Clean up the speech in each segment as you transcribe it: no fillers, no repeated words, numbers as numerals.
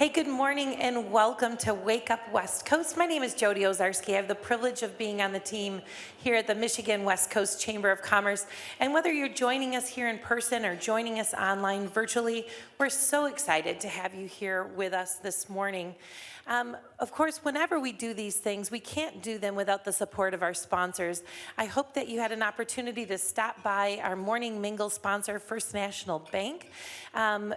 Hey, good morning and welcome to Wake Up West Coast. My name is Jody Ozarski. I have the privilege of being on the team here at the Michigan West Coast Chamber of Commerce. And whether you're joining us here in person or joining us online virtually, we're so excited to have you here with us this morning. Of course, whenever we do these things, we can't do them without the support of our sponsors. I hope that you had an opportunity to stop by our morning mingle sponsor, First National Bank.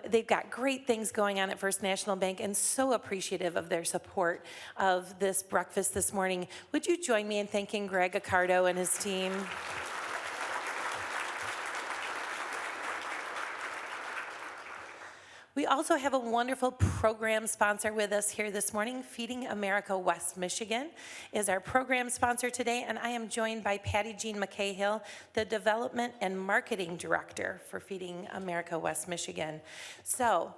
They've got great things going on at First National Bank and so appreciative of their support of this breakfast this morning. Would you join me in thanking Greg Accardo and his team? We also have a wonderful program sponsor with us here this morning. Feeding America West Michigan is our program sponsor today, and I am joined by Patty Jean McCahill, the Development and Marketing Director for Feeding America West Michigan. So,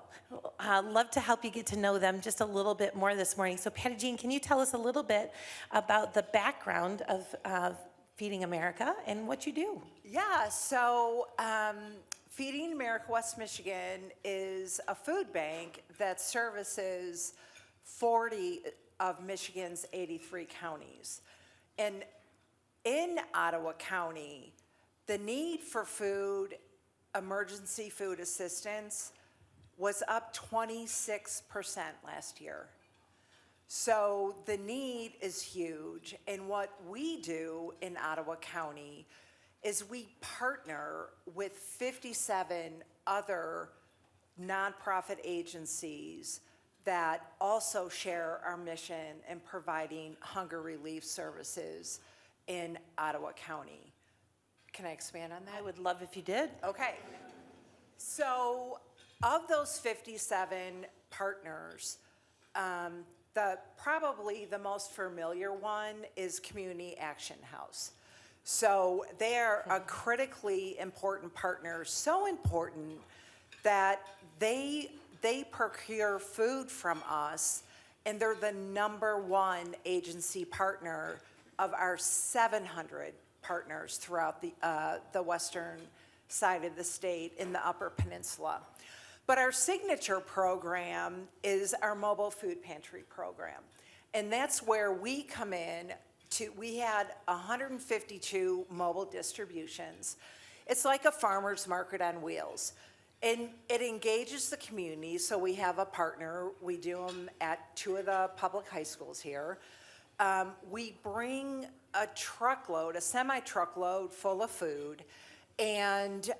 love to help you get to know them just a little bit more this morning. So Patty Jean, can you tell us a little bit about the background of Feeding America and what you do? Yeah, so Feeding America West Michigan is a food bank that services 40 of Michigan's 83 counties. And in Ottawa County, the need for food, emergency food assistance, was up 26% last year. So the need is huge, and what we do in Ottawa County is we partner with 57 other nonprofit agencies that also share our mission in providing hunger relief services in Ottawa County. Can I expand on that? I would love if you did. Okay. So of those 57 partners, probably the most familiar one is Community Action House. So they are a critically important partner, so important that they procure food from us, and they're the #1 agency partner of our 700 partners throughout the western side of the state in the Upper Peninsula. But our signature program is our mobile food pantry program, and that's where we come in. We had 152 mobile distributions. It's like a farmer's market on wheels. And it engages the community, so we have a partner. We do them at 2 of the public high schools here. We bring a truckload, a semi-truckload full of food, and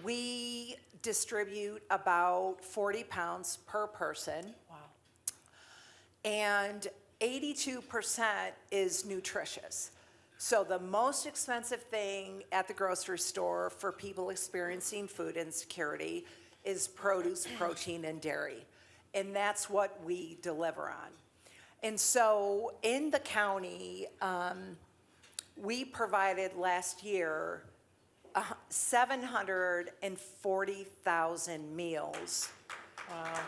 we distribute about 40 pounds per person. Wow. And 82% is nutritious. So the most expensive thing at the grocery store for people experiencing food insecurity is produce, protein, and dairy. And that's what we deliver on. And so in the county, we provided last year 740,000 meals. Wow.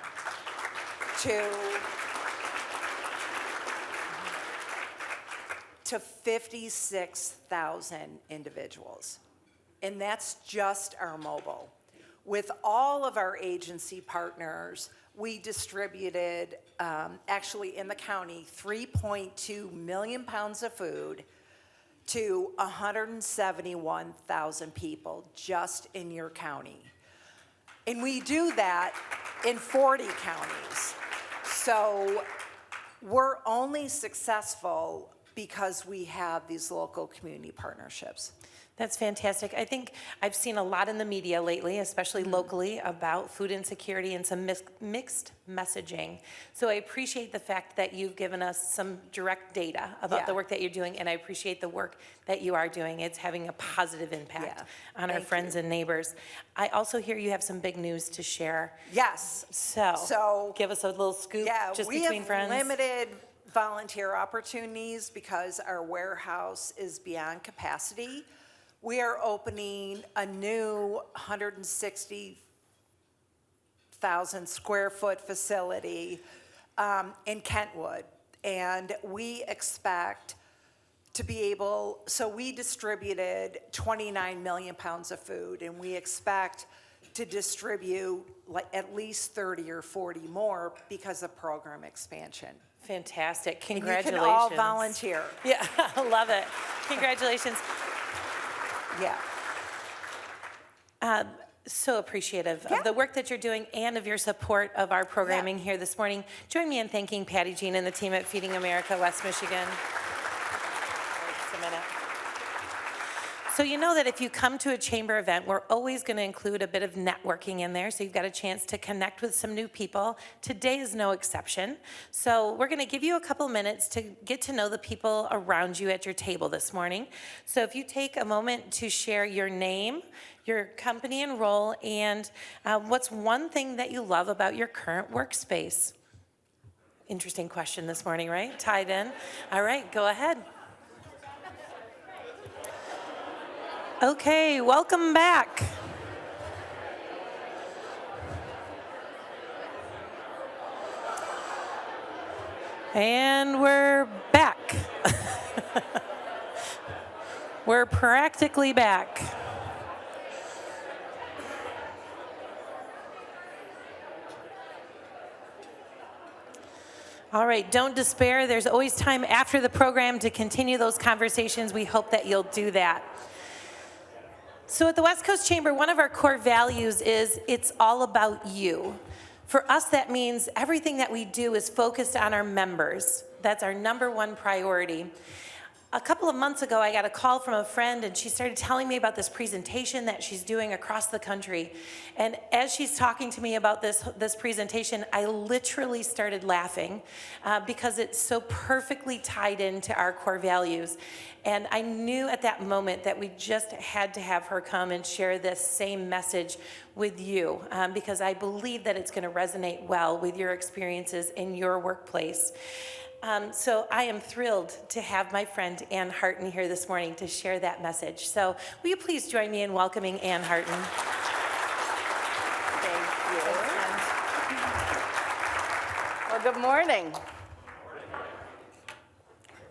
to 56,000 individuals. And that's just our mobile. With all of our agency partners, we distributed, actually in the county, 3.2 million pounds of food to 171,000 people just in your county. And we do that in 40 counties. So we're only successful because we have these local community partnerships. That's fantastic. I think I've seen a lot in the media lately, especially locally, about food insecurity and some mixed messaging. So I appreciate the fact that you've given us some direct data about the work that you're doing, and I appreciate the work that you are doing. It's having a positive impact on our friends and neighbors. I also hear you have some big news to share. Yes. So give us a little scoop just between friends. We have limited volunteer opportunities because our warehouse is beyond capacity. We are opening a new 160,000 square foot facility in Kentwood. And we expect to be able, so we distributed 29 million pounds of food, and we expect to distribute like at least 30 or 40 more because of program expansion. Fantastic. And Congratulations. you can all volunteer. Yeah, I love it. Congratulations. Yeah. So appreciative Yeah. of the work that you're doing and of your support of our programming here this morning. Join me in thanking Patty Jean and the team at Feeding America West Michigan. Just a minute. So you know that if you come to a chamber event, we're always going to include a bit of networking in there, so you've got a chance to connect with some new people. Today is no exception. So we're going to give you a couple minutes to get to know the people around you at your table this morning. So if you take a moment to share your name, your company and role, and what's one thing that you love about your current workspace? Interesting question this morning, right? Tied in. All right, go ahead. Okay, welcome back. And we're back. We're practically back. All right, don't despair. There's always time after the program to continue those conversations. We hope that you'll do that. So at the West Coast Chamber, one of our core values is it's all about you. For us, that means everything that we do is focused on our members. That's our number one priority. A couple of months ago, I got a call from a friend, and she started telling me about this presentation that she's doing across the country. And as she's talking to me about this presentation, I literally started laughing because it's so perfectly tied into our core values. And I knew at that moment that we just had to have her come and share this same message with you because I believe that it's going to resonate well with your experiences in your workplace. So I am thrilled to have my friend Ann Harten here this morning to share that message. So will you please join me in welcoming Ann Harten? Thank you. Well, good morning.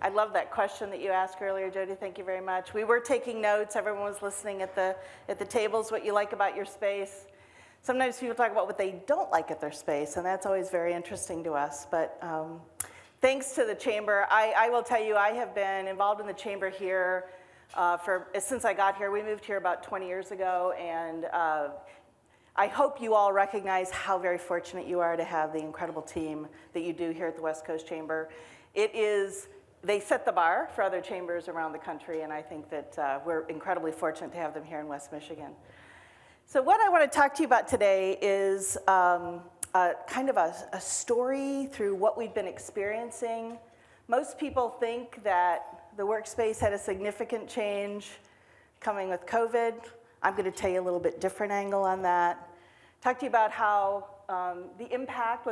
I love that question that you asked earlier, Jody. Thank you very much. We were taking notes. Everyone was listening at the tables, what you like about your space. Sometimes people talk about what they don't like at their space, and that's always very interesting to us. But thanks to the Chamber. I will tell you, I have been involved in the Chamber here since I got here. We moved here about 20 years ago, and I hope you all recognize how very fortunate you are to have the incredible team that you do here at the West Coast Chamber. They set the bar for other chambers around the country, and I think that we're incredibly fortunate to have them here in West Michigan. So what I want to talk to you about today is kind of a story through what we've been experiencing. Most people think that the workspace had a significant change coming with COVID. I'm going to tell you a little bit different angle on that. Talk to you about how what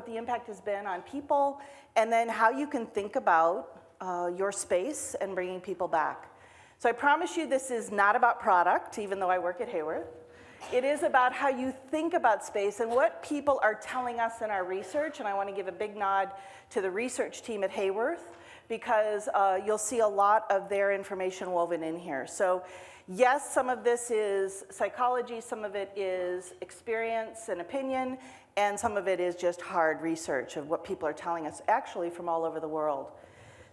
the impact has been on people, and then how you can think about your space and bringing people back. So I promise you this is not about product, even though I work at Hayworth. It is about how you think about space and what people are telling us in our research, and I want to give a big nod to the research team at Hayworth because you'll see a lot of their information woven in here. So yes, some of this is psychology, some of it is experience and opinion, and some of it is just hard research of what people are telling us, actually from all over the world.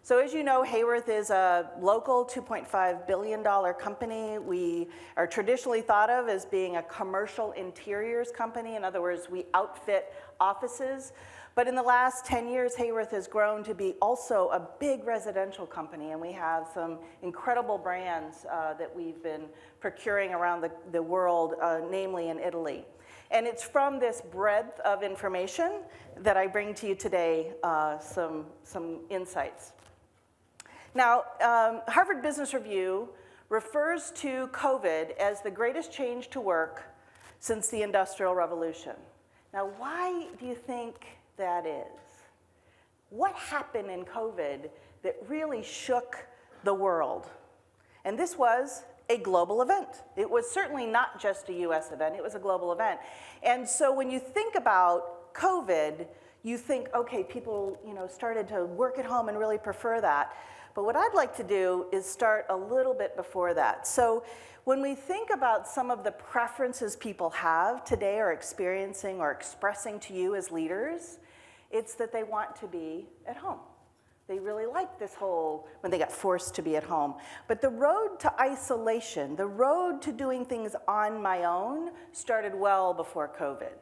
So as you know, Hayworth is a local $2.5 billion company. We are traditionally thought of as being a commercial interiors company. In other words, we outfit offices. But in the last 10 years, Hayworth has grown to be also a big residential company, and we have some incredible brands that we've been procuring around the world, namely in Italy. And it's from this breadth of information that I bring to you today some insights. Now, Harvard Business Review refers to COVID as the greatest change to work since the Industrial Revolution. Now, why do you think that is? What happened in COVID that really shook the world? And this was a global event. It was certainly not just a US event, it was a global event. And so when you think about COVID, you think, okay, people started to work at home and really prefer that. But what I'd like to do is start a little bit before that. So when we think about some of the preferences people have today or experiencing or expressing to you as leaders, it's that they want to be at home. They really like this whole, when they got forced to be at home. But the road to isolation, the road to doing things on my own started well before COVID.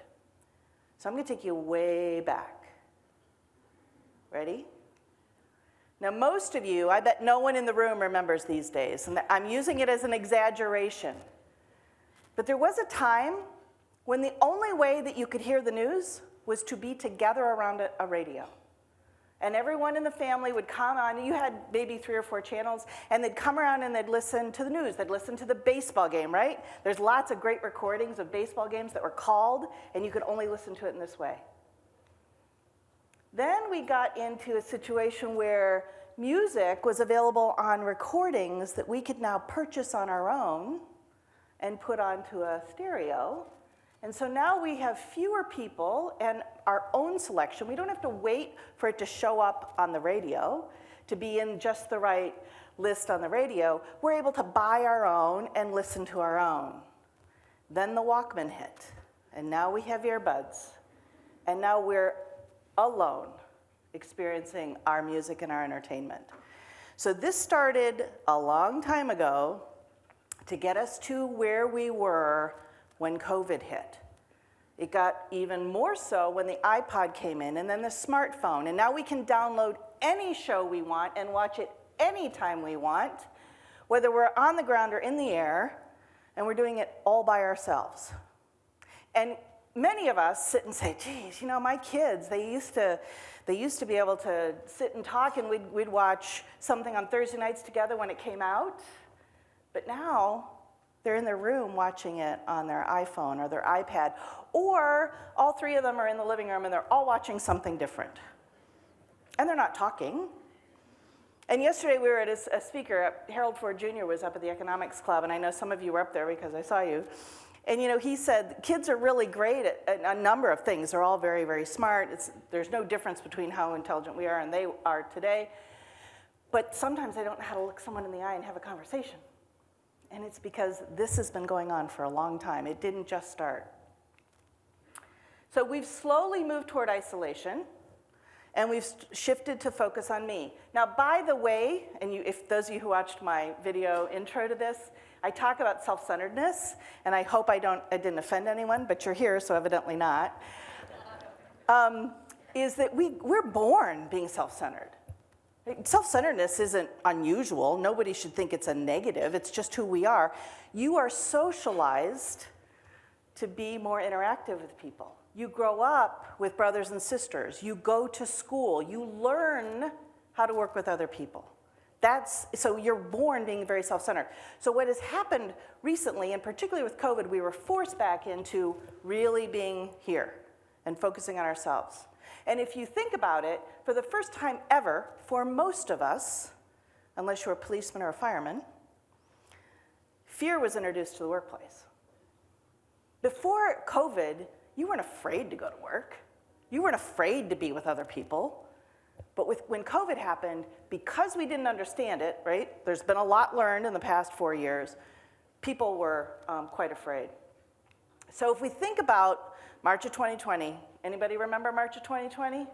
So I'm gonna take you way back. Ready? Now most of you, I bet no one in the room remembers these days, and I'm using it as an exaggeration. But there was a time when the only way that you could hear the news was to be together around a radio. And everyone in the family would come on, you had maybe 3 or 4 channels, and they'd come around and they'd listen to the news. They'd listen to the baseball game, right? There's lots of great recordings of baseball games that were called, and you could only listen to it in this way. Then we got into a situation where music was available on recordings that we could now purchase on our own and put onto a stereo. And so now we have fewer people and our own selection. We don't have to wait for it to show up on the radio, to be in just the right list on the radio. We're able to buy our own and listen to our own. Then the Walkman hit, and now we have earbuds. And now we're alone experiencing our music and our entertainment. So this started a long time ago to get us to where we were when COVID hit. It got even more so when the iPod came in and then the smartphone. And now we can download any show we want and watch it anytime we want, whether we're on the ground or in the air, and we're doing it all by ourselves. And many of us sit and say, geez, you know, my kids, they used to be able to sit and talk, and we'd watch something on Thursday nights together when it came out. But now they're in their room watching it on their iPhone or their iPad, or all 3 of them are in the living room and they're all watching something different. And they're not talking. And yesterday we were at a speaker, Harold Ford Jr. was up at the Economics Club, and I know some of you were up there because I saw you. And you know, he said kids are really great at a number of things. They're all very, very smart. There's no difference between how intelligent we are and they are today. But sometimes they don't know how to look someone in the eye and have a conversation. And it's because this has been going on for a long time. It didn't just start. So we've slowly moved toward isolation, and we've shifted to focus on me. Now, by the way, and if those of you who watched my video intro to this, I talk about self-centeredness, and I hope I didn't offend anyone, but you're here, so evidently not, is that we're born being self-centered. Self-centeredness isn't unusual. Nobody should think it's a negative. It's just who we are. You are socialized to be more interactive with people. You grow up with brothers and sisters. You go to school. You learn how to work with other people. So you're born being very self-centered. So what has happened recently, and particularly with COVID, we were forced back into really being here and focusing on ourselves. And if you think about it, for the first time ever, for most of us, unless you're a policeman or a fireman, fear was introduced to the workplace. Before COVID, you weren't afraid to go to work. You weren't afraid to be with other people. But when COVID happened, because we didn't understand it, right? There's been a lot learned in the past 4 years. People were quite afraid. So if we think about March of 2020, anybody remember March of 2020?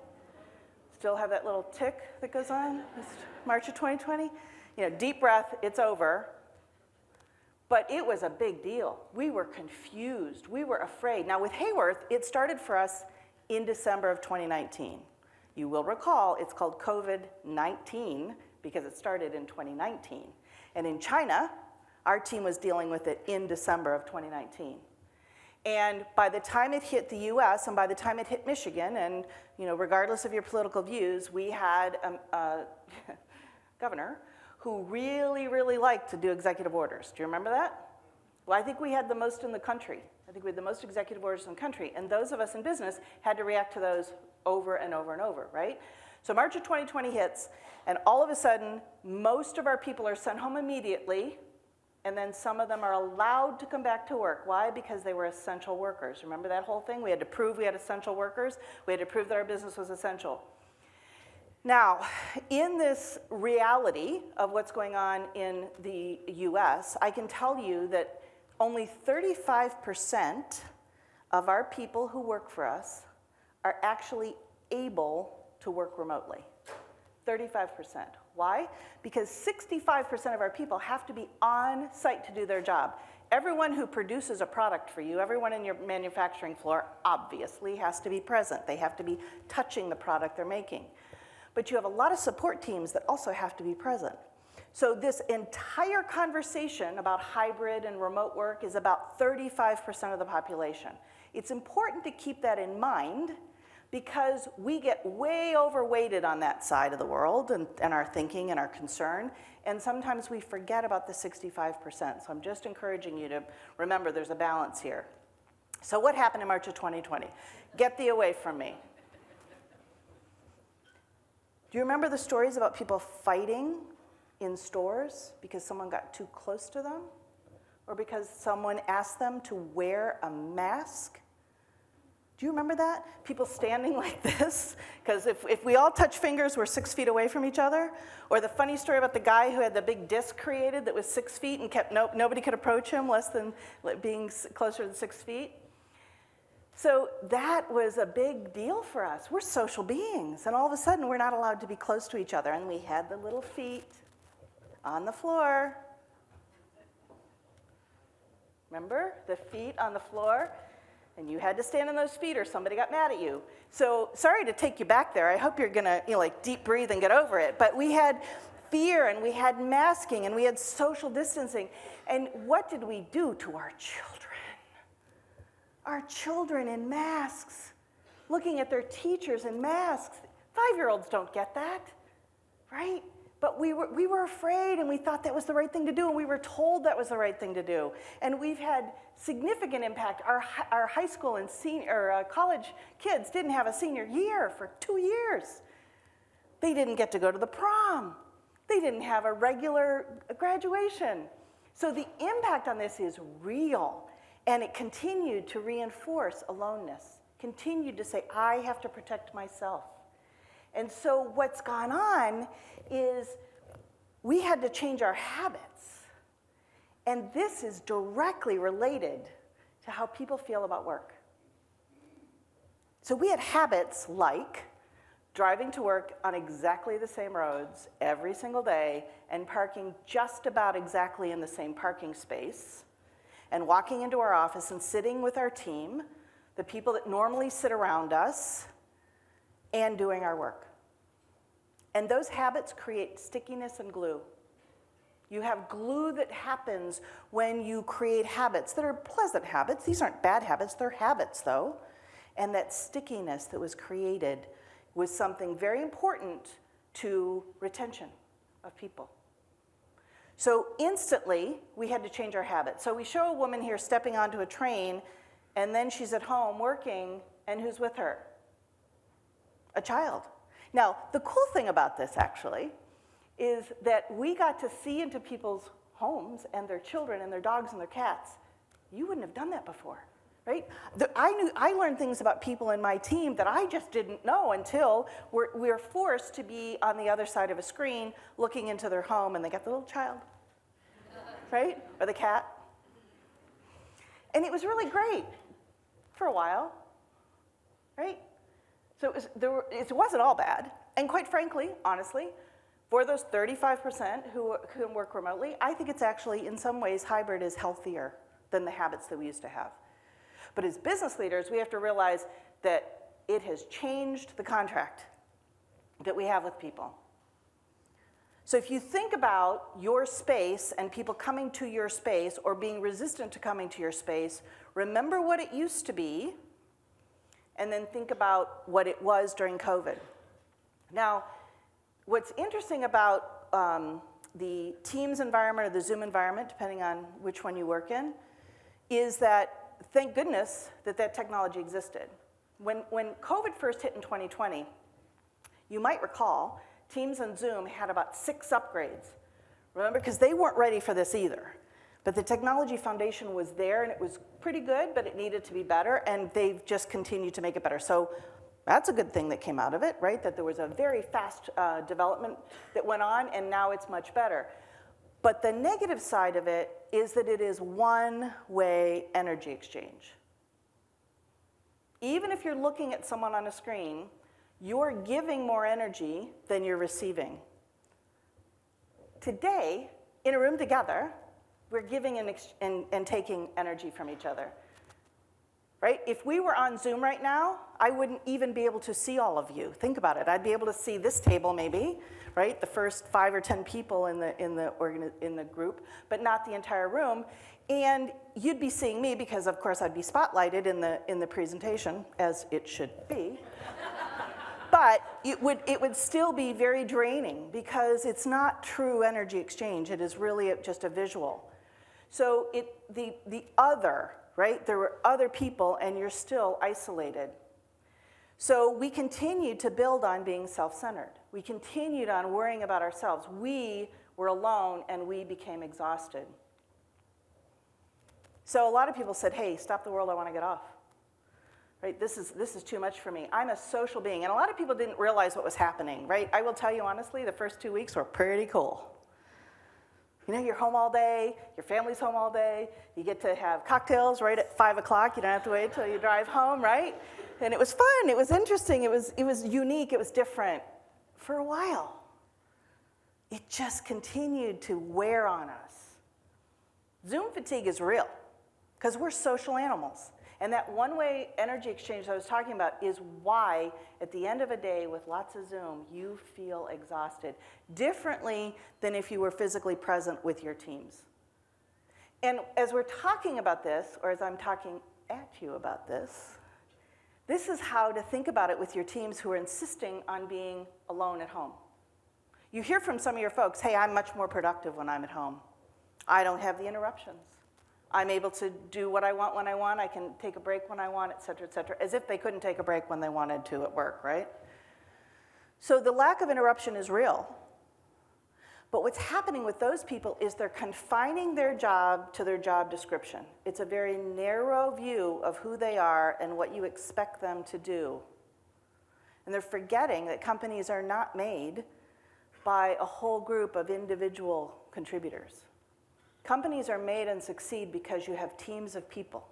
Still have that little tick that goes on? March of 2020? You know, deep breath, it's over. But it was a big deal. We were confused. We were afraid. Now with Hayworth, it started for us in December of 2019. You will recall it's called COVID-19 because it started in 2019. And in China, our team was dealing with it in December of 2019. And by the time it hit the US and by the time it hit Michigan, and you know, regardless of your political views, we had a governor who really, really liked to do executive orders. Do you remember that? Well, I think we had the most in the country. I think we had the most executive orders in the country. And those of us in business had to react to those over and over and over, right? So March of 2020 hits, and all of a sudden, most of our people are sent home immediately, and then some of them are allowed to come back to work. Why? Because they were essential workers. Remember that whole thing? We had to prove we had essential workers. We had to prove that our business was essential. Now, in this reality of what's going on in the US, I can tell you that only 35% of our people who work for us are actually able to work remotely. 35%. Why? Because 65% of our people have to be on site to do their job. Everyone who produces a product for you, everyone in your manufacturing floor, obviously has to be present. They have to be touching the product they're making. But you have a lot of support teams that also have to be present. So this entire conversation about hybrid and remote work is about 35% of the population. It's important to keep that in mind because we get way overweighted on that side of the world and our thinking and our concern, and sometimes we forget about the 65%. So I'm just encouraging you to remember there's a balance here. So what happened in March of 2020? Get thee away from me. Do you remember the stories about people fighting in stores because someone got too close to them? Or because someone asked them to wear a mask? Do you remember that? People standing like this? Because if we all touch fingers, we're 6 feet away from each other. Or the funny story about the guy who had the big disc created that was 6 feet and kept nobody could approach him less than being closer than 6 feet. So that was a big deal for us. We're social beings, and all of a sudden we're not allowed to be close to each other. And we had the little feet on the floor. Remember? The feet on the floor? And you had to stand on those feet or somebody got mad at you. So sorry to take you back there. I hope you're gonna like deep breathe and get over it. But we had fear and we had masking and we had social distancing. And what did we do to our children? Our children in masks, looking at their teachers in masks. 5-year-olds don't get that, right? But we were afraid and we thought that was the right thing to do and we were told that was the right thing to do. And we've had significant impact. Our high school and college kids didn't have a senior year for 2 years. They didn't get to go to the prom. They didn't have a regular graduation. So the impact on this is real. And it continued to reinforce aloneness, continued to say, I have to protect myself. And so what's gone on is we had to change our habits. And this is directly related to how people feel about work. So we had habits like driving to work on exactly the same roads every single day and parking just about exactly in the same parking space, and walking into our office and sitting with our team, the people that normally sit around us, and doing our work. And those habits create stickiness and glue. You have glue that happens when you create habits that are pleasant habits. These aren't bad habits, they're habits though. And that stickiness that was created was something very important to retention of people. So instantly, we had to change our habits. So we show a woman here stepping onto a train, and then she's at home working, and who's with her? A child. Now, the cool thing about this, actually, is that we got to see into people's homes and their children and their dogs and their cats. You wouldn't have done that before, right? I learned things about people in my team that I just didn't know until we're forced to be on the other side of a screen looking into their home, and they got the little child, right? Or the cat. And it was really great for a while, right? So it wasn't all bad. And quite frankly, honestly, for those 35% who can work remotely, I think it's actually, in some ways, hybrid is healthier than the habits that we used to have. But as business leaders, we have to realize that it has changed the contract that we have with people. So if you think about your space and people coming to your space or being resistant to coming to your space, remember what it used to be, and then think about what it was during COVID. Now, what's interesting about the Teams environment or the Zoom environment, depending on which one you work in, is that thank goodness that technology existed. When COVID first hit in 2020, you might recall Teams and Zoom had about 6 upgrades. Remember, because they weren't ready for this either. But the technology foundation was there, and it was pretty good, but it needed to be better, and they've just continued to make it better. So That's a good thing that came out of it, right? That there was a very fast development that went on, and now it's much better. But the negative side of it is that it is one-way energy exchange. Even if you're looking at someone on a screen, you're giving more energy than you're receiving. Today, in a room together, we're giving and taking energy from each other. Right? If we were on Zoom right now, I wouldn't even be able to see all of you. Think about it. I'd be able to see this table maybe, right? The first 5 or 10 people in the group, but not the entire room. And you'd be seeing me because, of course, I'd be spotlighted in the presentation, as it should be. But it would still be very draining because it's not true energy exchange. It is really just a visual. So the other, right? There were other people, and you're still isolated. So we continued to build on being self-centered. We continued on worrying about ourselves. We were alone, and we became exhausted. So a lot of people said, hey, stop the world, I want to get off. Right? This is too much for me. I'm a social being. And a lot of people didn't realize what was happening, right? I will tell you honestly, the first 2 weeks were pretty cool. You know, you're home all day, your family's home all day, you get to have cocktails right at 5 o'clock, you don't have to wait till you drive home, right? And it was fun, it was interesting, it was unique, it was different. For a while, it just continued to wear on us. Zoom fatigue is real, because we're social animals. And that one-way energy exchange I was talking about is why, at the end of a day with lots of Zoom, you feel exhausted, differently than if you were physically present with your teams. And as we're talking about this, or as I'm talking at you about this is how to think about it with your teams who are insisting on being alone at home. You hear from some of your folks, hey, I'm much more productive when I'm at home. I don't have the interruptions. I'm able to do what I want when I want. I can take a break when I want, et cetera, as if they couldn't take a break when they wanted to at work, right? So the lack of interruption is real. But what's happening with those people is they're confining their job to their job description. It's a very narrow view of who they are and what you expect them to do. And they're forgetting that companies are not made by a whole group of individual contributors. Companies are made and succeed because you have teams of people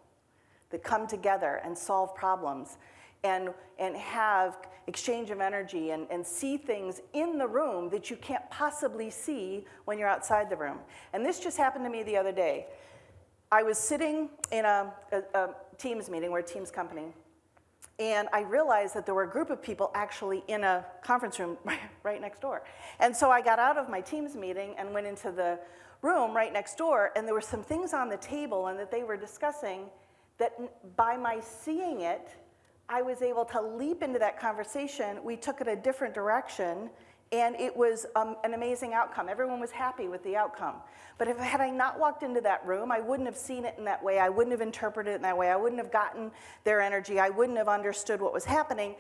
that come together and solve problems and have exchange of energy and see things in the room that you can't possibly see when you're outside the room. And this just happened to me the other day. I was sitting in a Teams meeting, we're a Teams company, and I realized that there were a group of people actually in a conference room right next door. And so I got out of my Teams meeting and went into the room right next door, and there were some things on the table and that they were discussing that by my seeing it, I was able to leap into that conversation. We took it a different direction, and it was an amazing outcome. Everyone was happy with the outcome. But had I not walked into that room, I wouldn't have seen it in that way. I wouldn't have interpreted it in that way. I wouldn't have gotten their energy. I wouldn't have understood what was happening.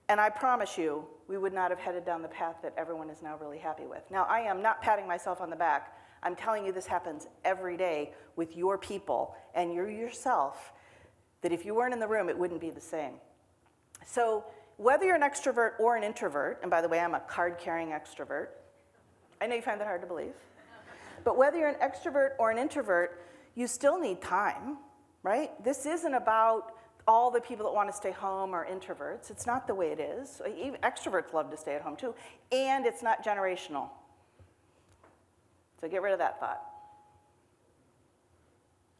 And I promise you, we would not have headed down the path that everyone is now really happy with. Now, I am not patting myself on the back. I'm telling you this happens every day with your people and you yourself, that if you weren't in the room, it wouldn't be the same. So whether you're an extrovert or an introvert, and by the way, I'm a card-carrying extrovert. I know you find that hard to believe. But whether you're an extrovert or an introvert, you still need time, right? This isn't about all the people that want to stay home are introverts. It's not the way it is. Even extroverts love to stay at home too. And it's not generational. So get rid of that thought.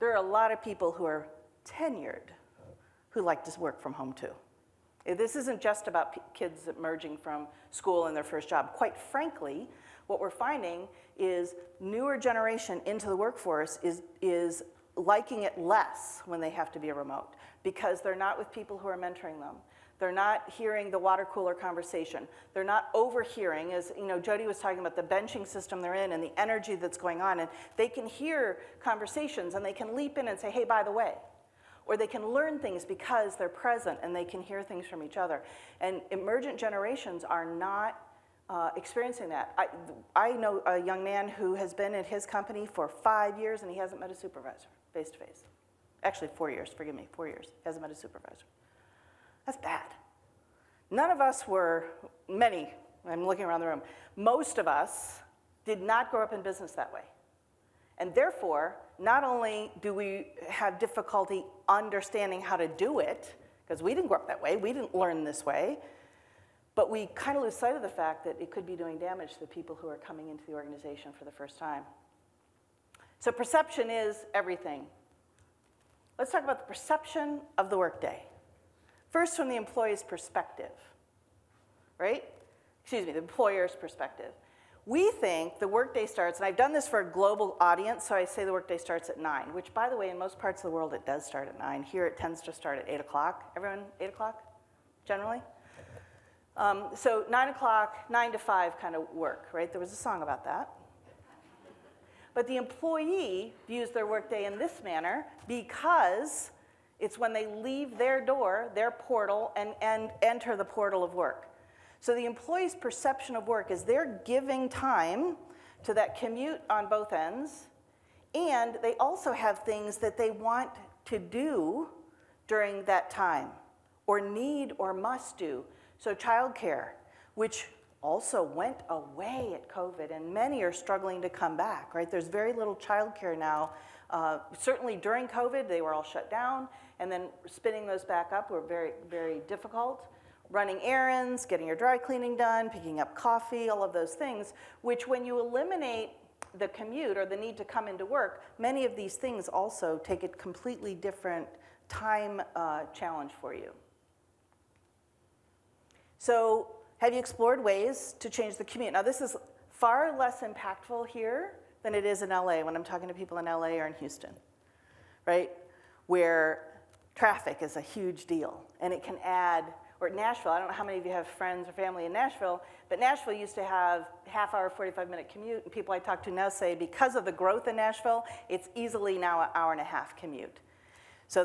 There are a lot of people who are tenured who like to work from home too. This isn't just about kids emerging from school in their first job. Quite frankly, what we're finding is newer generation into the workforce is liking it less when they have to be remote because they're not with people who are mentoring them. They're not hearing the water cooler conversation. They're not overhearing, as you know, Jody was talking about the benching system they're in and the energy that's going on, and they can hear conversations and they can leap in and say, hey, by the way. Or they can learn things because they're present and they can hear things from each other. And emergent generations are not experiencing that. I know a young man who has been at his company for 5 years and he hasn't met a supervisor face to face. Actually 4 years, forgive me, 4 years, hasn't met a supervisor. That's bad. none of us were, many, I'm looking around the room, most of us did not grow up in business that way. And therefore, not only do we have difficulty understanding how to do it, because we didn't grow up that way, we didn't learn this way, but we kind of lose sight of the fact that it could be doing damage to the people who are coming into the organization for the first time. So perception is everything. Let's talk about the perception of the workday. First, from the employee's perspective, right? Excuse me, the employer's perspective. We think the workday starts, and I've done this for a global audience, so I say the workday starts at 9, which, by the way, in most parts of the world, it does start at 9. Here, it tends to start at 8 o'clock. Everyone, 8 o'clock, generally? So 9 o'clock, 9 to 5 kind of work, right? There was a song about that. But the employee views their workday in this manner because it's when they leave their door, their portal, and enter the portal of work. So the employee's perception of work is they're giving time to that commute on both ends, and they also have things that they want to do during that time, or need or must do. So childcare, which also went away at COVID, and many are struggling to come back, right? There's very little childcare now. Certainly during COVID, they were all shut down, and then spinning those back up were very, very difficult. Running errands, getting your dry cleaning done, picking up coffee, all of those things, which when you eliminate the commute or the need to come into work, many of these things also take a completely different time challenge for you. So have you explored ways to change the commute? Now this is far less impactful here than it is in LA when I'm talking to people in LA or in Houston, right? Where traffic is a huge deal and it can add, or Nashville, I don't know how many of you have friends or family in Nashville, but Nashville used to have half-hour, 45-minute commute, and people I talk to now say because of the growth in Nashville, it's easily now an hour-and-a-half commute. So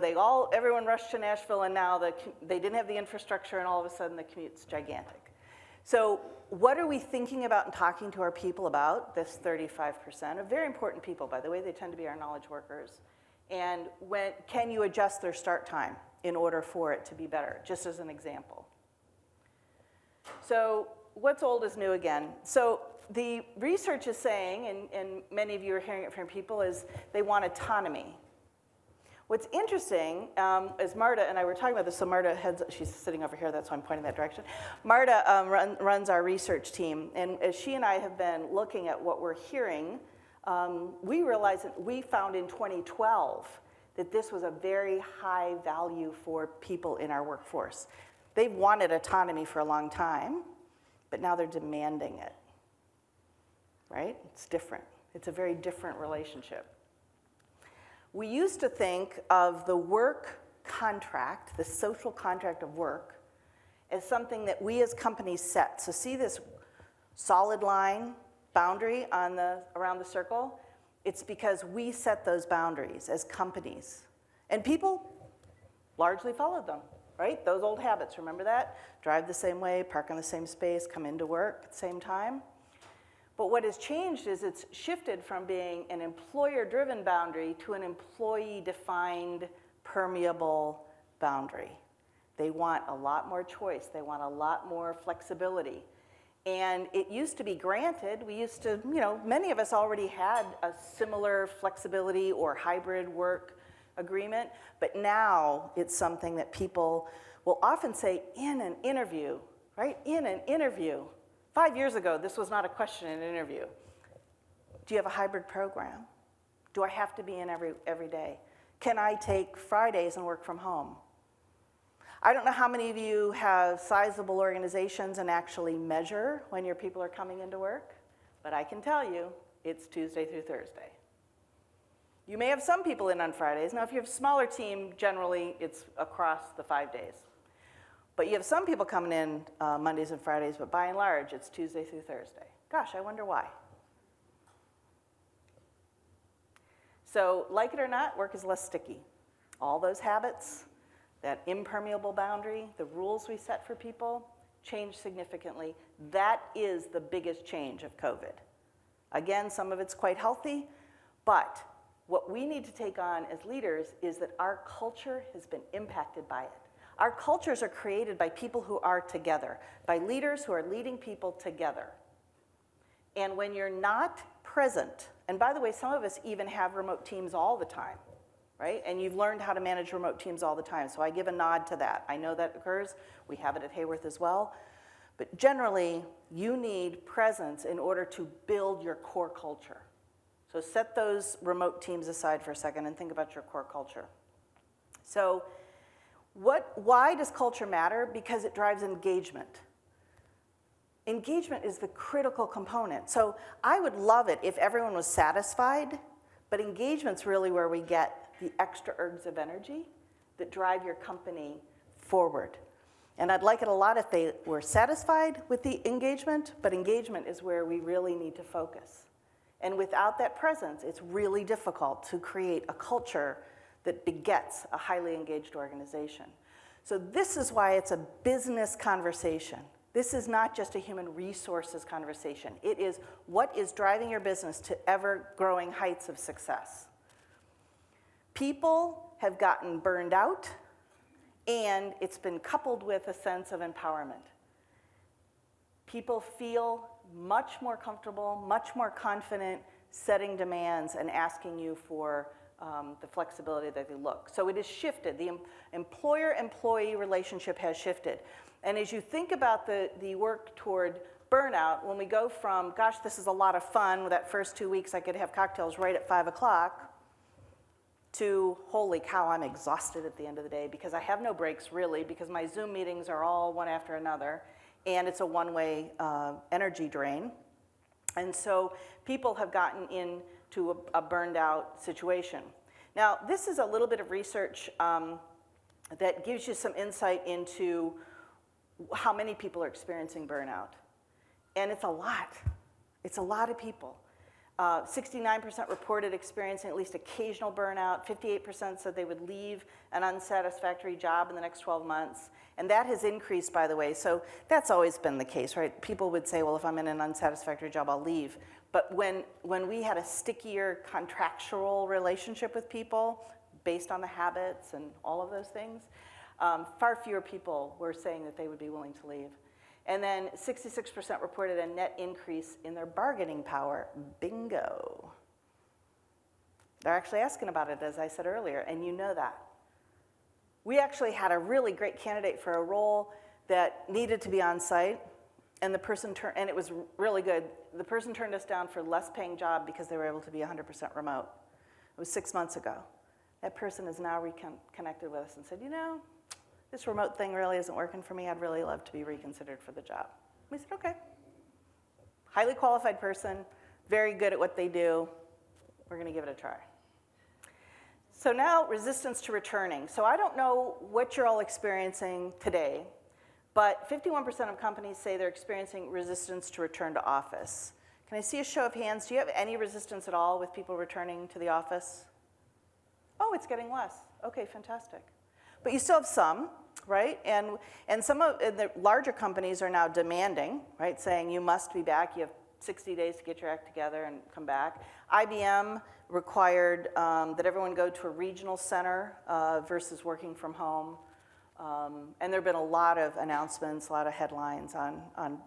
everyone rushed to Nashville, and now they didn't have the infrastructure, and all of a sudden the commute's gigantic. So what are we thinking about and talking to our people about, this 35% of very important people, by the way, they tend to be our knowledge workers, and can you adjust their start time in order for it to be better, just as an example. So what's old is new again. So the research is saying, and many of you are hearing it from people, is they want autonomy. What's interesting is Marta and I were talking about this, so Marta she's sitting over here, that's why I'm pointing that direction. Marta runs our research team, and as she and I have been looking at what we're hearing, we realized that we found in 2012 that this was a very high value for people in our workforce. They've wanted autonomy for a long time, but now they're demanding it, right? It's different. It's a very different relationship. We used to think of the work contract, the social contract of work, as something that we as companies set. So see this solid line boundary around the circle? It's because we set those boundaries as companies. And people largely followed them, right? Those old habits, remember that? Drive the same way, park in the same space, come into work at the same time. But what has changed is it's shifted from being an employer-driven boundary to an employee-defined, permeable boundary. They want a lot more choice. They want a lot more flexibility. And it used to be granted. We used to, many of us already had a similar flexibility or hybrid work agreement, but now it's something that people will often say in an interview, right? In an interview. 5 years ago, this was not a question in an interview. Do you have a hybrid program? Do I have to be in every day? Can I take Fridays and work from home? I don't know how many of you have sizable organizations and actually measure when your people are coming into work, but I can tell you it's Tuesday through Thursday. You may have some people in on Fridays. Now, if you have a smaller team, generally it's across the 5 days. But you have some people coming in Mondays and Fridays, but by and large, it's Tuesday through Thursday. Gosh, I wonder why. So, like it or not, work is less sticky. All those habits, that impermeable boundary, the rules we set for people, change significantly. That is the biggest change of COVID. Again, some of it's quite healthy, but what we need to take on as leaders is that our culture has been impacted by it. Our cultures are created by people who are together, by leaders who are leading people together. And when you're not present, and by the way, some of us even have remote teams all the time, right? And you've learned how to manage remote teams all the time, so I give a nod to that. I know that occurs. We have it at Hayworth as well. But generally, you need presence in order to build your core culture. So set those remote teams aside for a second and think about your core culture. So why does culture matter? Because it drives engagement. Engagement is the critical component. So I would love it if everyone was satisfied, but engagement's really where we get the extra ergs of energy that drive your company forward. And I'd like it a lot if they were satisfied with the engagement, but engagement is where we really need to focus. And without that presence, it's really difficult to create a culture that begets a highly engaged organization. So this is why it's a business conversation. This is not just a human resources conversation. It is what is driving your business to ever-growing heights of success. People have gotten burned out, and it's been coupled with a sense of empowerment. People feel much more comfortable, much more confident setting demands and asking you for the flexibility that they look. So it has shifted. The employer-employee relationship has shifted. And as you think about the work toward burnout, when we go from, gosh, this is a lot of fun, with that first 2 weeks I could have cocktails right at 5 o'clock, to, holy cow, I'm exhausted at the end of the day because I have no breaks really, because my Zoom meetings are all one after another, and it's a one-way energy drain. And so people have gotten into a burned out situation. Now, this is a little bit of research that gives you some insight into how many people are experiencing burnout. And it's a lot. It's a lot of people. 69% reported experiencing at least occasional burnout. 58% said they would leave an unsatisfactory job in the next 12 months. And that has increased, by the way. So that's always been the case, right? People would say, well, if I'm in an unsatisfactory job, I'll leave. But when we had a stickier contractual relationship with people based on the habits and all of those things, far fewer people were saying that they would be willing to leave. And then 66% reported a net increase in their bargaining power. Bingo. They're actually asking about it, as I said earlier, and you know that. We actually had a really great candidate for a role that needed to be on site, and the person and it was really good. The person turned us down for a less paying job because they were able to be 100% remote. It was 6 months ago. That person is now reconnected with us and said, you know, this remote thing really isn't working for me. I'd really love to be reconsidered for the job. We said, okay. Highly qualified person, very good at what they do. We're going to give it a try. So now, resistance to returning. So I don't know what you're all experiencing today, but 51% of companies say they're experiencing resistance to return to office. Can I see a show of hands? Do you have any resistance at all with people returning to the office? Oh, it's getting less. Okay, fantastic. But you still have some, right? And some of the larger companies are now demanding, right, saying you must be back. You have 60 days to get your act together and come back. IBM required that everyone go to a regional center versus working from home. And there have been a lot of announcements, a lot of headlines on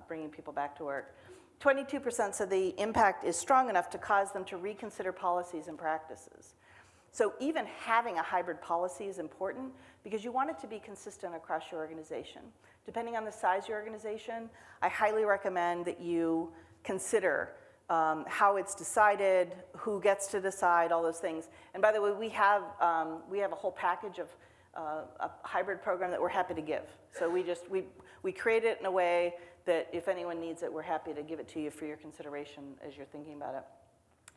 bringing people back to work. 22% said the impact is strong enough to cause them to reconsider policies and practices. So even having a hybrid policy is important because you want it to be consistent across your organization. Depending on the size of your organization, I highly recommend that you consider how it's decided, who gets to decide, all those things. And by the way, we have a whole package of a hybrid program that we're happy to give. So we create it in a way that if anyone needs it, we're happy to give it to you for your consideration as you're thinking about it.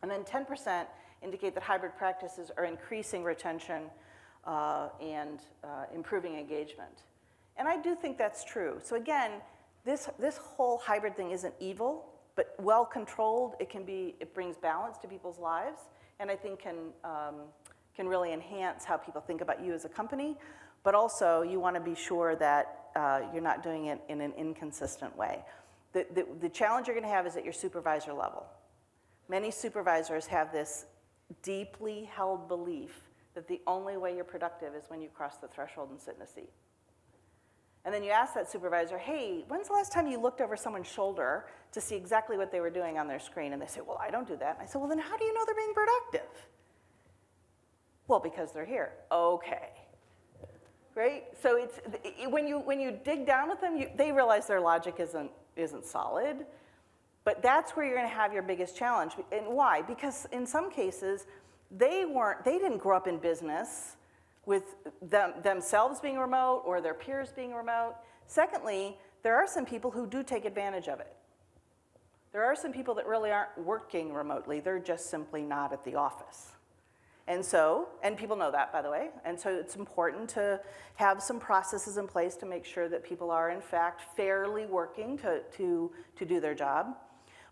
And then 10% indicate that hybrid practices are increasing retention and improving engagement. And I do think that's true. So again, this whole hybrid thing isn't evil, but well controlled, it brings balance to people's lives, and I think can really enhance how people think about you as a company. But also, you want to be sure that you're not doing it in an inconsistent way. The challenge you're going to have is at your supervisor level. Many supervisors have this deeply held belief that the only way you're productive is when you cross the threshold and sit in a seat. And then you ask that supervisor, hey, when's the last time you looked over someone's shoulder to see exactly what they were doing on their screen? And they say, well, I don't do that. And I said, well, then how do you know they're being productive? Well, because they're here. Okay. Right? So it's, when you dig down with them, they realize their logic isn't solid. But that's where you're going to have your biggest challenge. And why? Because in some cases, they didn't grow up in business with themselves being remote or their peers being remote. Secondly, there are some people who do take advantage of it. There are some people that really aren't working remotely. They're just simply not at the office. And people know that, by the way, and so it's important to have some processes in place to make sure that people are, in fact, fairly working to do their job.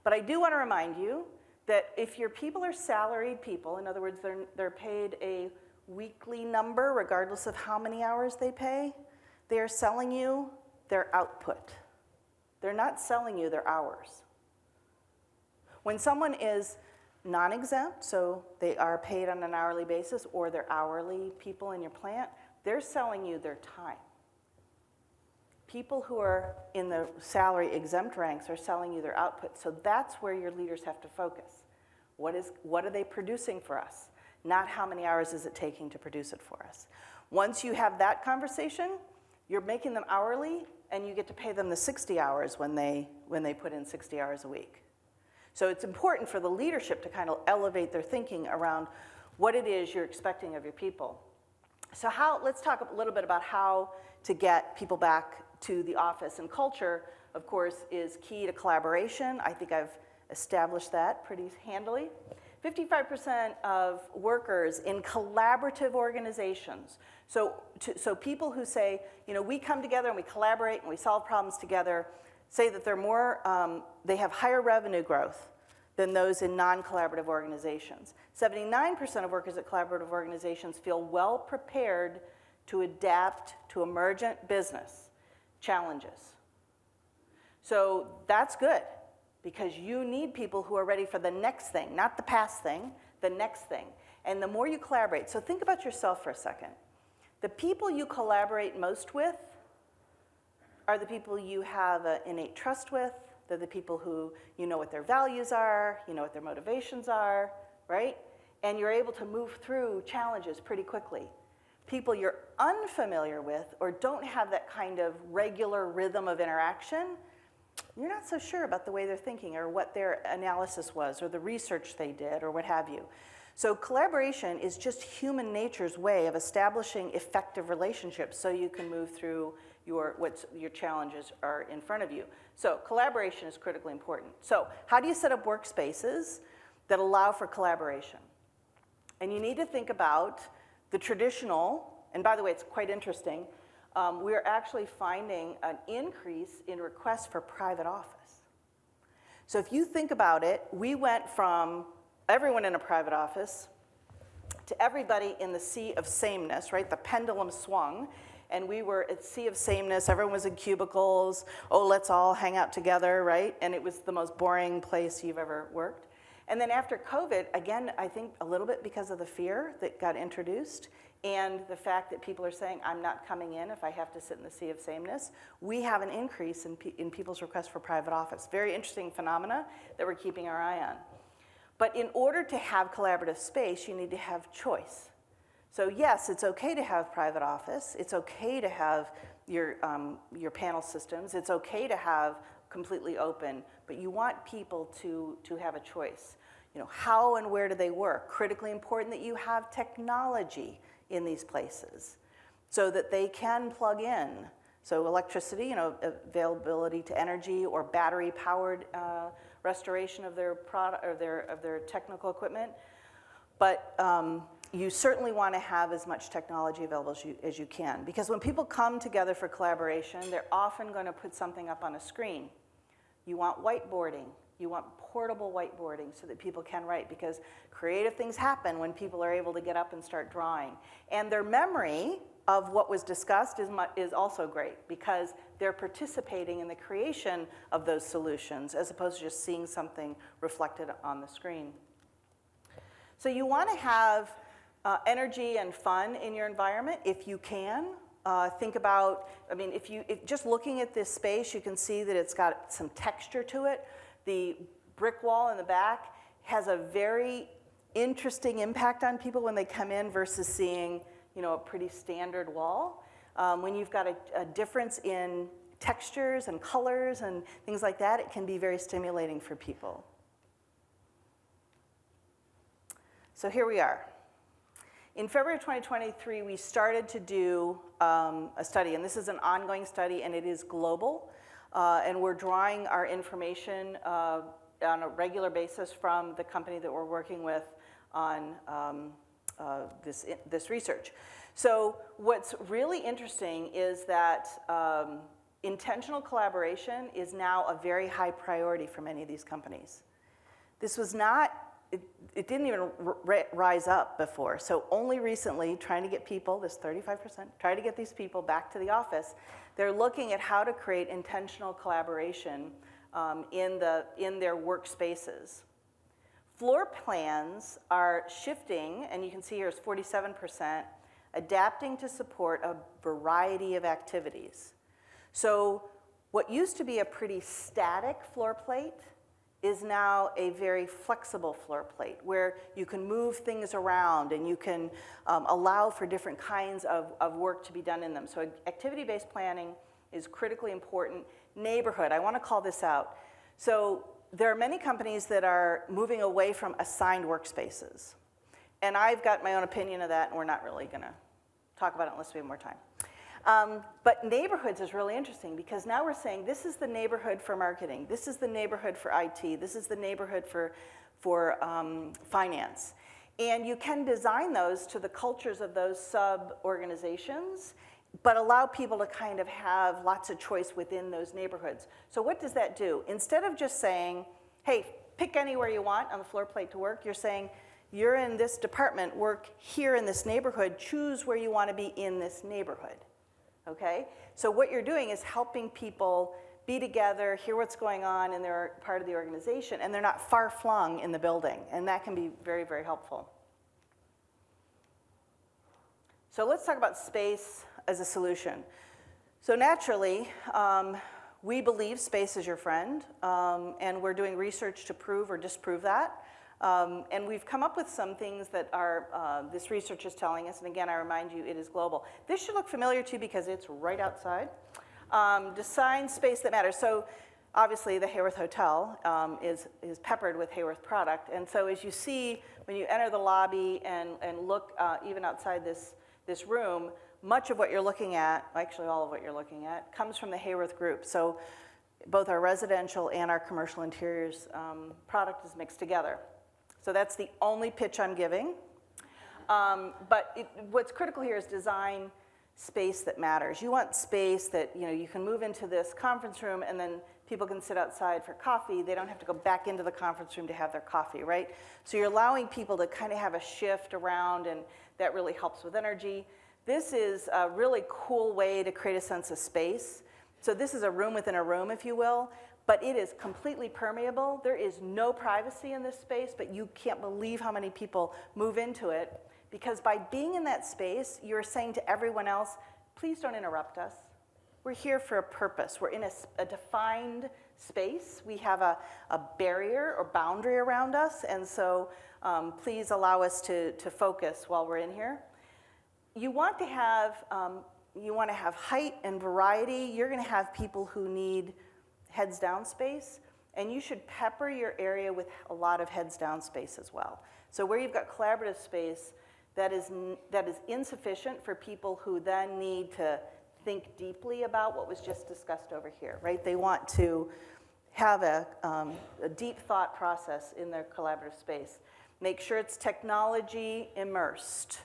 But I do want to remind you that if your people are salaried people, in other words, they're paid a weekly number regardless of how many hours they pay, they are selling you their output. They're not selling you their hours. When someone is non-exempt, so they are paid on an hourly basis, or they're hourly people in your plant, they're selling you their time. People who are in the salary exempt ranks are selling you their output, so that's where your leaders have to focus. What are they producing for us? Not how many hours is it taking to produce it for us. Once you have that conversation, you're making them hourly, and you get to pay them the 60 hours when they put in 60 hours a week. So it's important for the leadership to kind of elevate their thinking around what it is you're expecting of your people. So let's talk a little bit about how to get people back to the office. And culture, of course, is key to collaboration. I think I've established that pretty handily. 55% of workers in collaborative organizations, so people who say, we come together and we collaborate and we solve problems together, say that they have higher revenue growth than those in non-collaborative organizations. 79% of workers at collaborative organizations feel well prepared to adapt to emergent business challenges. So that's good, because you need people who are ready for the next thing, not the past thing, the next thing. And the more you collaborate, so think about yourself for a second. The people you collaborate most with are the people you have an innate trust with. They're the people who you know what their values are, you know what their motivations are, right? And you're able to move through challenges pretty quickly. People you're unfamiliar with or don't have that kind of regular rhythm of interaction, you're not so sure about the way they're thinking or what their analysis was or the research they did or what have you. So collaboration is just human nature's way of establishing effective relationships so you can move through what your challenges are in front of you. So collaboration is critically important. So how do you set up workspaces that allow for collaboration? And you need to think about the traditional, and by the way, it's quite interesting, we're actually finding an increase in requests for private office. So if you think about it, we went from everyone in a private office to everybody in the sea of sameness, right? The pendulum swung. And we were at sea of sameness. Everyone was in cubicles. Oh, let's all hang out together, right? And it was the most boring place you've ever worked. And then after COVID, again, I think a little bit because of the fear that got introduced and the fact that people are saying, I'm not coming in if I have to sit in the sea of sameness, we have an increase in people's requests for private office. Very interesting phenomena that we're keeping our eye on. But in order to have collaborative space, you need to have choice. So yes, it's okay to have private office. It's okay to have your panel systems. It's okay to have completely open, but you want people to have a choice. How and where do they work? Critically important that you have technology in these places so that they can plug in. So electricity, availability to energy or battery-powered restoration of their product or their technical equipment. But you certainly want to have as much technology available as you can, because when people come together for collaboration, they're often going to put something up on a screen. You want whiteboarding. You want portable whiteboarding so that people can write, because creative things happen when people are able to get up and start drawing. And their memory of what was discussed is also great, because they're participating in the creation of those solutions as opposed to just seeing something reflected on the screen. So you want to have energy and fun in your environment if you can. think about, I mean, if just looking at this space, you can see that it's got some texture to it. The brick wall in the back has a very interesting impact on people when they come in versus seeing, you know, a pretty standard wall. When you've got a difference in textures and colors and things like that, it can be very stimulating for people. So here we are. In February 2023, we started to do a study, and this is an ongoing study, and it is global. And we're drawing our information on a regular basis from the company that we're working with on this research. So what's really interesting is that intentional collaboration is now a very high priority for many of these companies. This was not, it didn't even rise up before. So only recently, trying to get people, this 35%, trying to get these people back to the office, they're looking at how to create intentional collaboration in their workspaces. Floor plans are shifting, and you can see here it's 47%, adapting to support a variety of activities. So what used to be a pretty static floor plate is now a very flexible floor plate where you can move things around and you can allow for different kinds of work to be done in them. So activity-based planning is critically important. Neighborhood, I want to call this out. So there are many companies that are moving away from assigned workspaces. And I've got my own opinion of that, and we're not really going to talk about it unless we have more time. But neighborhoods is really interesting because now we're saying this is the neighborhood for marketing, this is the neighborhood for IT, this is the neighborhood for finance. And you can design those to the cultures of those sub-organizations, but allow people to kind of have lots of choice within those neighborhoods. So what does that do? Instead of just saying, hey, pick anywhere you want on the floor plate to work, you're saying, you're in this department, work here in this neighborhood, choose where you want to be in this neighborhood. Okay? So what you're doing is helping people be together, hear what's going on in their part of the organization, and they're not far-flung in the building, and that can be very, very helpful. So let's talk about space as a solution. So naturally, we believe space is your friend, and we're doing research to prove or disprove that. And we've come up with some things that this research is telling us, and again, I remind you, it is global. This should look familiar to you because it's right outside. Design space that matters. So obviously, the Hayworth Hotel is peppered with Hayworth product, and so as you see, when you enter the lobby and look even outside this room, much of what you're looking at, actually all of what you're looking at, comes from the Hayworth group. So both our residential and our commercial interiors product is mixed together. So that's the only pitch I'm giving. But what's critical here is design space that matters. You want space that you can move into this conference room and then people can sit outside for coffee. They don't have to go back into the conference room to have their coffee, right? So you're allowing people to kind of have a shift around, and that really helps with energy. This is a really cool way to create a sense of space. So this is a room within a room, if you will, but it is completely permeable. There is no privacy in this space, but you can't believe how many people move into it, because by being in that space, you're saying to everyone else, please don't interrupt us. We're here for a purpose. We're in a defined space. We have a barrier or boundary around us, and so please allow us to focus while we're in here. You want to have height and variety. You're going to have people who need heads down space, and you should pepper your area with a lot of heads down space as well. So where you've got collaborative space, that is insufficient for people who then need to think deeply about what was just discussed over here, right? They want to have a deep thought process in their collaborative space. Make sure it's technology immersed.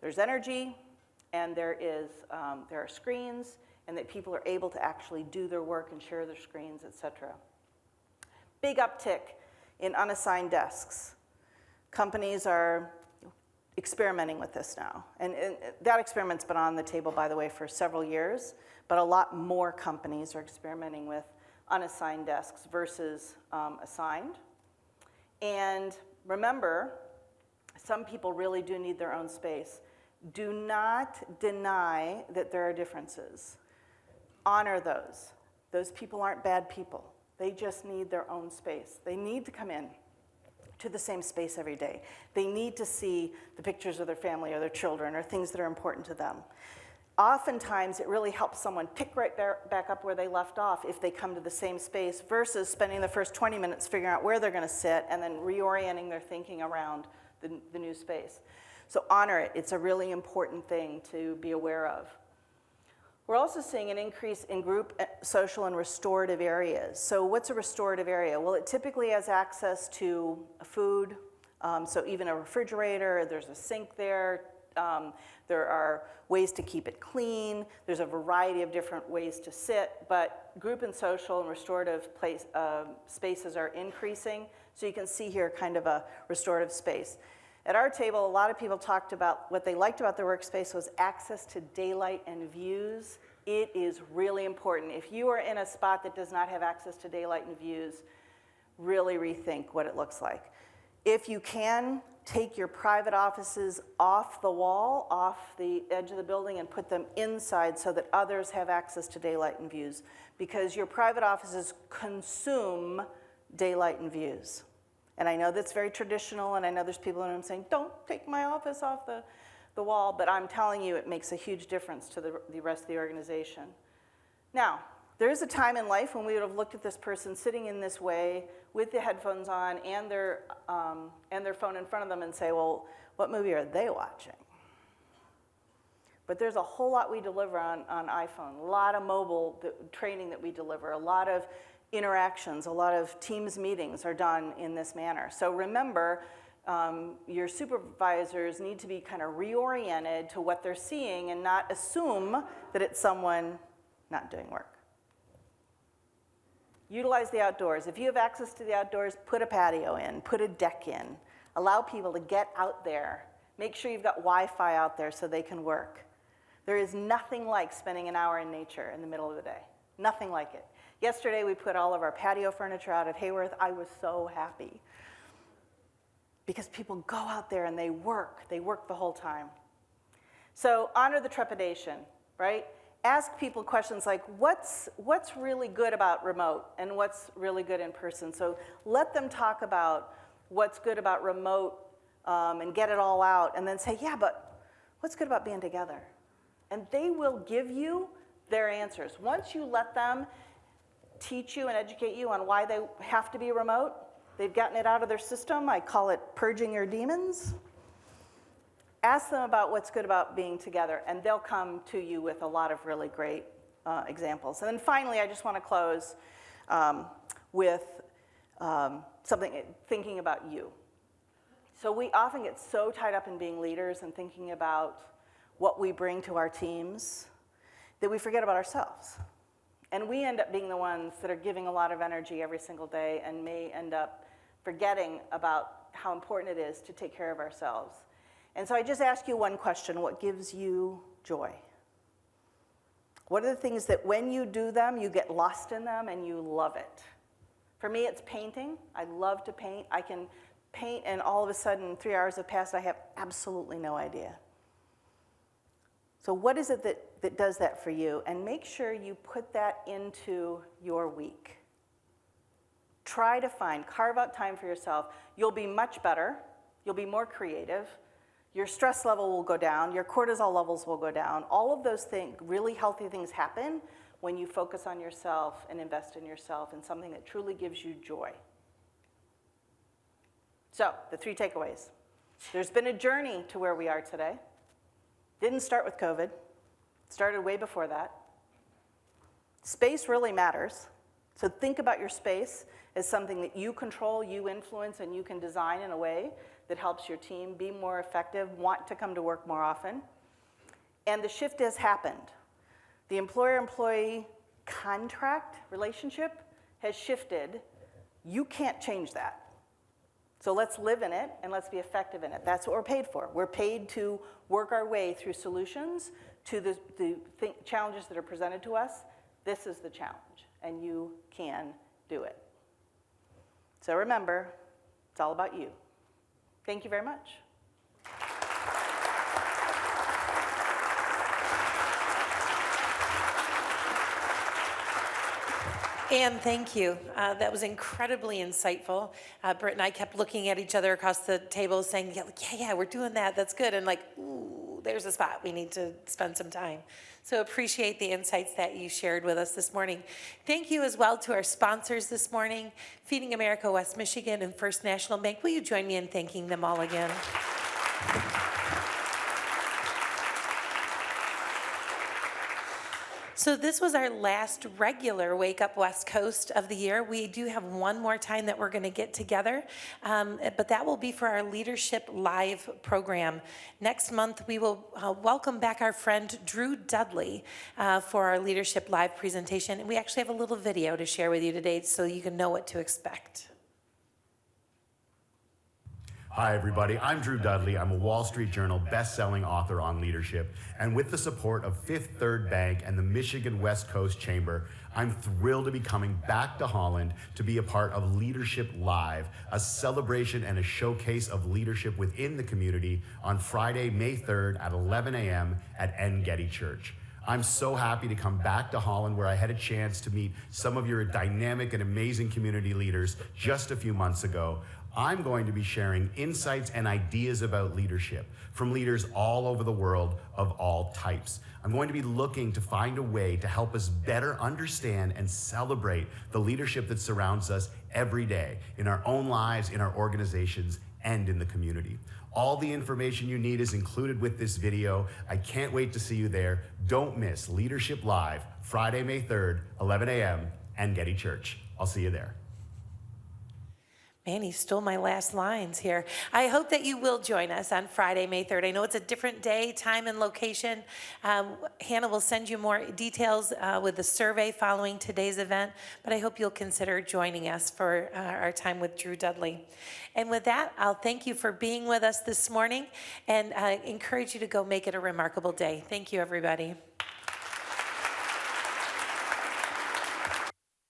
There's energy, and there are screens, and that people are able to actually do their work and share their screens, et cetera. Big uptick in unassigned desks. Companies are experimenting with this now. And that experiment's been on the table, by the way, for several years, but a lot more companies are experimenting with unassigned desks versus assigned. And remember, some people really do need their own space. Do not deny that there are differences. Honor those. Those people aren't bad people. They just need their own space. They need to come in to the same space every day. They need to see the pictures of their family or their children or things that are important to them. Oftentimes, it really helps someone pick right back up where they left off if they come to the same space versus spending the first 20 minutes figuring out where they're going to sit and then reorienting their thinking around the new space. So honor it. It's a really important thing to be aware of. We're also seeing an increase in group, social, and restorative areas. So what's a restorative area? Well, it typically has access to food, so even a refrigerator, there's a sink there. There are ways to keep it clean. There's a variety of different ways to sit, but group and social and restorative spaces are increasing. So you can see here kind of a restorative space. At our table, a lot of people talked about what they liked about their workspace was access to daylight and views. It is really important. If you are in a spot that does not have access to daylight and views, really rethink what it looks like. If you can, take your private offices off the wall, off the edge of the building, and put them inside so that others have access to daylight and views, because your private offices consume daylight and views. And I know that's very traditional, and I know there's people in the room saying, don't take my office off the wall, but I'm telling you it makes a huge difference to the rest of the organization. Now, there is a time in life when we would have looked at this person sitting in this way with the headphones on and their phone in front of them and say, well, what movie are they watching? But there's a whole lot we deliver on iPhone, a lot of mobile training that we deliver, a lot of interactions, a lot of Teams meetings are done in this manner. So remember, your supervisors need to be kind of reoriented to what they're seeing and not assume that it's someone not doing work. Utilize the outdoors. If you have access to the outdoors, put a patio in, put a deck in. Allow people to get out there. Make sure you've got Wi-Fi out there so they can work. There is nothing like spending an hour in nature in the middle of the day. Nothing like it. Yesterday, we put all of our patio furniture out at Hayworth. I was so happy. Because people go out there and they work. They work the whole time. So honor the trepidation, right? Ask people questions like, what's really good about remote and what's really good in person? So let them talk about what's good about remote and get it all out, and then say, yeah, but what's good about being together? And they will give you their answers. Once you let them teach you and educate you on why they have to be remote, they've gotten it out of their system. I call it purging your demons. Ask them about what's good about being together, and they'll come to you with a lot of really great examples. And then finally, I just want to close with thinking about you. So we often get so tied up in being leaders and thinking about what we bring to our teams that we forget about ourselves. And we end up being the ones that are giving a lot of energy every single day and may end up forgetting about how important it is to take care of ourselves. And so I just ask you one question: what gives you joy? What are the things that when you do them, you get lost in them and you love it? For me, it's painting. I love to paint. I can paint and all of a sudden 3 hours have passed, I have absolutely no idea. So what is it that does that for you? And make sure you put that into your week. Try to carve out time for yourself. You'll be much better. You'll be more creative. Your stress level will go down. Your cortisol levels will go down. All of those things, really healthy things happen when you focus on yourself and invest in yourself in something that truly gives you joy. So, the 3 takeaways. There's been a journey to where we are today. Didn't start with COVID. It started way before that. Space really matters. So think about your space as something that you control, you influence, and you can design in a way that helps your team be more effective, want to come to work more often. And the shift has happened. The employer-employee contract relationship has shifted. You can't change that. So let's live in it and let's be effective in it. That's what we're paid for. We're paid to work our way through solutions to the challenges that are presented to us. This is the challenge, and you can do it. So remember, it's all about you. Thank you very much. Ann, thank you. That was incredibly insightful. Britt and I kept looking at each other across the table saying, yeah, we're doing that. That's good. And like, ooh, there's a spot. We need to spend some time. So appreciate the insights that you shared with us this morning. Thank you as well to our sponsors this morning, Feeding America West Michigan and First National Bank. Will you join me in thanking them all again? So this was our last regular Wake Up West Coast of the year. We do have one more time that we're going to get together, but that will be for our Leadership Live program. Next month, we will welcome back our friend Drew Dudley for our Leadership Live presentation. And we actually have a little video to share with you today so you can know what to expect. Hi, everybody. I'm Drew Dudley. I'm a Wall Street Journal best-selling author on leadership. And with the support of Fifth Third Bank and the Michigan West Coast Chamber, I'm thrilled to be coming back to Holland to be a part of Leadership Live, a celebration and a showcase of leadership within the community on Friday, May 3rd at 11 a.m. at N. Getty Church. I'm so happy to come back to Holland, where I had a chance to meet some of your dynamic and amazing community leaders just a few months ago. I'm going to be sharing insights and ideas about leadership from leaders all over the world of all types. I'm going to be looking to find a way to help us better understand and celebrate the leadership that surrounds us every day in our own lives, in our organizations, and in the community. All the information you need is included with this video. I can't wait to see you there. Don't miss Leadership Live, Friday, May 3rd, 11 a.m., and Getty Church. I'll see you there. Man, he stole my last lines here. I hope that you will join us on Friday, May 3rd. I know it's a different day, time, and location. Hannah will send you more details with the survey following today's event, but I hope you'll consider joining us for our time with Drew Dudley. And with that, I'll thank you for being with us this morning and encourage you to go make it a remarkable day. Thank you, everybody.